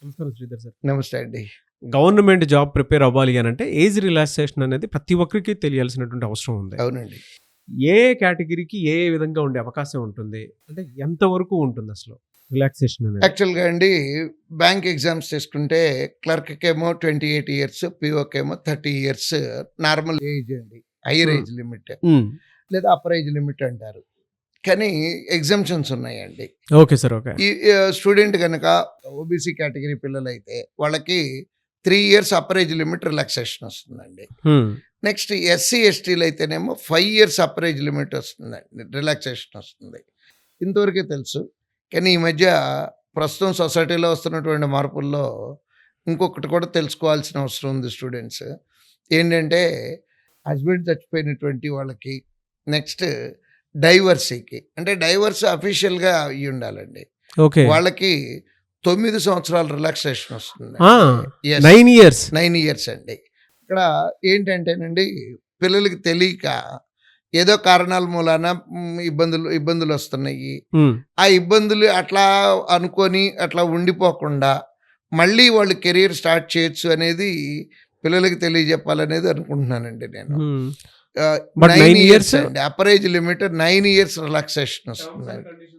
నమస్కారం శ్రీధర్ సార్. నమస్తే అండి. గవర్నమెంట్ జాబ్ ప్రిపేర్ అవ్వాలి అనంటే ఏజ్ రిలాక్సేషన్ అనేది ప్రతి ఒక్కరికి తెలియాల్సినటువంటి అవసరం ఉంది. అవునండి. ఏ కేటగిరీకి ఏ విధంగా ఉండే అవకాశం ఉంటుంది? అంటే ఎంతవరకు ఉంటుంది అసలు రిలాక్సేషన్ అనేది? యాక్చువల్‌గా అండి బ్యాంక్ ఎగ్జామ్స్ తీసుకుంటే క్లర్క్‌కేమో 28 ఇయర్స్, పీఓకేమో 30 ఇయర్స్ నార్మల్ ఏజ్ అండి. హైయర్ ఏజ్ లిమిట్ హ్మ్. లేదా అప్పర్ ఏజ్ లిమిట్ అంటారు. కానీ ఎగ్జామ్షన్స్ ఉన్నాయండి. Okay sir. ఓకే. ఈ స్టూడెంట్ గనక ఓబీసీ కేటగిరీ పిల్లలైతే వాళ్ళకి 3 years upper age limit relaxation వస్తుందండి. హ్మ్. నెక్స్ట్ ఎస్సీ, ఎస్టీలు అయితేనేమో 5 ఇయర్స్ అప్పర్ ఏజ్ లిమిట్ వస్తుందండి. రిలాక్సేషన్ వస్తుంది. ఇంతవరకే తెలుసు. కానీ ఈ మధ్య ప్రస్తుతం సొసైటీలో వస్తున్నటువంటి మార్పుల్లో ఇంకొకటి కూడా తెలుసుకోవాల్సిన అవసరం ఉంది స్టూడెంట్స్. ఏంటంటే హస్బెండ్ చచ్చిపోయినటువంటి వాళ్ళకి, నెక్స్ట్ డైవర్సీకి, అంటే డైవర్స్ అఫీషియల్‌గా అయ్యి ఉండాలండి. ఓకే. వాళ్ళకి 9 సంవత్సరాల రిలాక్సేషన్ వస్తుంది. ఆ! 9 ఇయర్స్. 9 ఇయర్స్ అండి. ఇక్కడ ఏంటంటేనండి పిల్లలకి తెలియక ఏదో కారణాల మూలాన ఇబ్బందులు వస్తున్నాయి. హ్మ్. ఆ ఇబ్బందులు అట్లా అనుకొని అట్లా ఉండిపోకుండా మళ్ళీ వాళ్ళు కెరీర్ స్టార్ట్ చేయొచ్చు అనేది పిల్లలకి తెలియజెప్పాలనేది అనుకుంటున్నానండి నేను. హ్మ్. బట్ 9 9 ఇయర్స్ ఇయర్స్ అండి. Upper age limit 9 years relaxation వస్తుందండి.